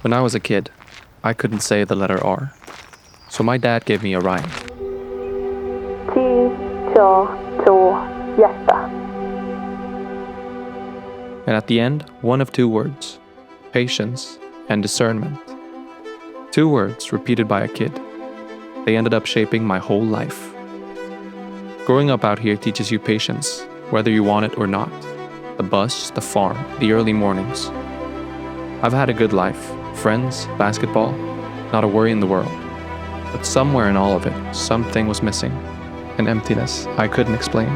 When I was a kid, I couldn't say the letter R. So my dad gave me a rhyme. Hjärta. And at the end, one of two words: patience and discernment. 2 words repeated by a kid. They ended up shaping my whole life. Growing up out here teaches you patience, whether you want it or not. The bus, the farm, the early mornings. I've had a good life. Friends, basketball, not a worry in the world. But somewhere in all of it, something was missing. An emptiness I couldn't explain.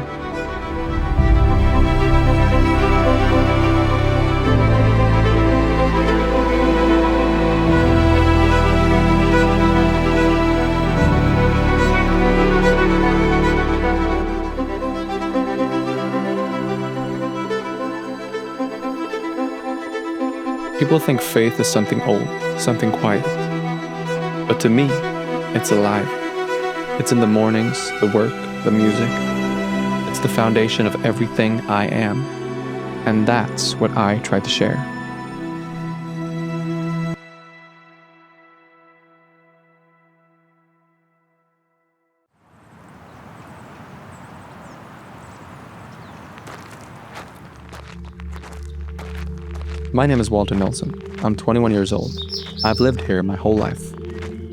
People think faith is something old, something quiet. But to me, it's alive. It's in the mornings, the work, the music. It's the foundation of everything I am. And that's what I try to share. My name is Walter Nilsson. I'm 21 years old. I've lived here my whole life.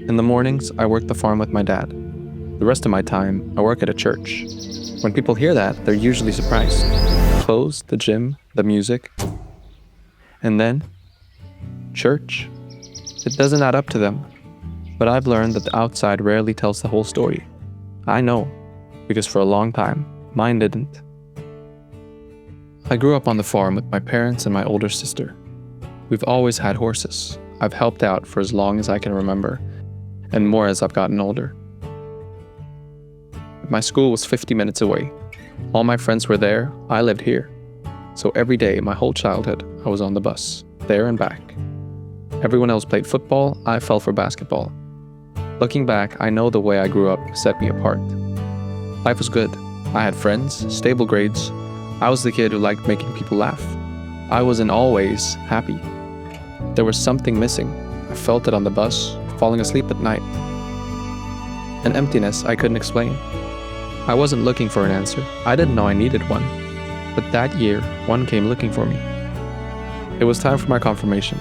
In the mornings, I work the farm with my dad. The rest of my time, I work at a church. When people hear that, they're usually surprised. Clothes, the gym, the music. And then, church. It doesn't add up to them. But I've learned that the outside rarely tells the whole story. I know, because for a long time, mine didn't. I grew up on the farm with my parents and my older sister. We've always had horses. I've helped out for as long as I can remember, and more as I've gotten older. My school was 50 minutes away. All my friends were there, I lived here. So every day, my whole childhood, I was on the bus, there and back. Everyone else played football, I fell for basketball. Looking back, I know the way I grew up set me apart. Life was good. I had friends, stable grades. I was the kid who liked making people laugh. I was in all ways happy. There was something missing. I felt it on the bus, falling asleep at night. An emptiness I couldn't explain. I wasn't looking for an answer. I didn't know I needed one. But that year, one came looking for me. It was time for my confirmation.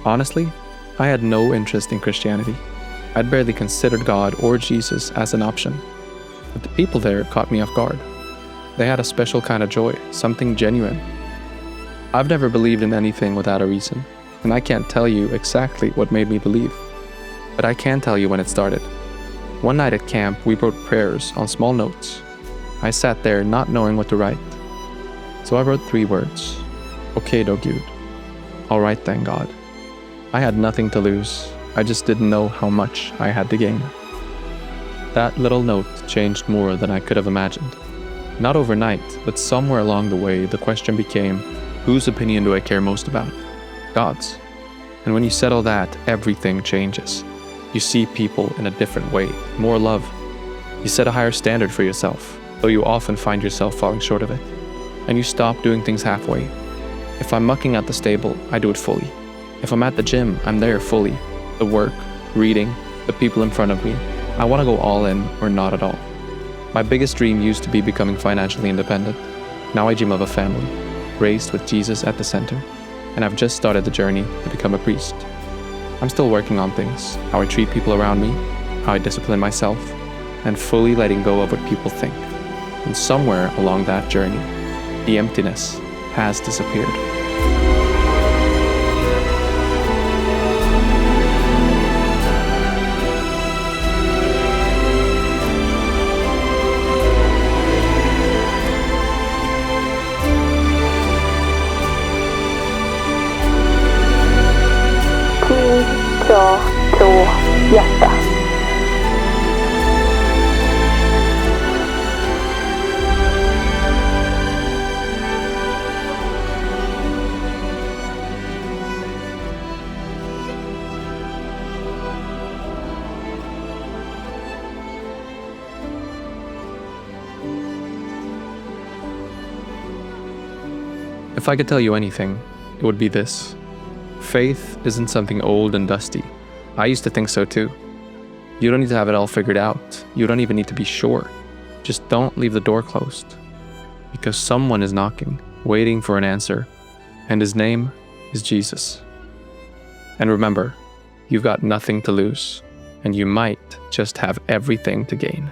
Honestly, I had no interest in Christianity. I'd barely considered God or Jesus as an option. But the people there caught me off guard. They had a special kind of joy, something genuine. I've never believed in anything without a reason, and I can't tell you exactly what made me believe. But I can tell you when it started. One night at camp, we wrote prayers on small notes. I sat there not knowing what to write. So I wrote 3 words. Okay då Gud. Alright then God. I had nothing to lose. I just didn't know how much I had to gain. That little note changed more than I could have imagined. Not overnight, but somewhere along the way, the question became, whose opinion do I care most about? God's. And when you settle that, everything changes. You see people in a different way, more love. You set a higher standard for yourself, though you often find yourself falling short of it. And you stop doing things halfway. If I'm mucking at the stable, I do it fully. If I'm at the gym, I'm there fully. The work, reading, the people in front of me. I want to go all in or not at all. My biggest dream used to be becoming financially independent. Now I dream of a family, raised with Jesus at the center, and I've just started the journey to become a priest. I'm still working on things, how I treat people around me, how I discipline myself, and fully letting go of what people think. And somewhere along that journey, the emptiness has disappeared. Hjärta. If I could tell you anything, it would be this. Faith isn't something old and dusty. I used to think so too. You don't need to have it all figured out. You don't even need to be sure. Just don't leave the door closed. Because someone is knocking, waiting for an answer, and his name is Jesus. And remember, you've got nothing to lose, and you might just have everything to gain.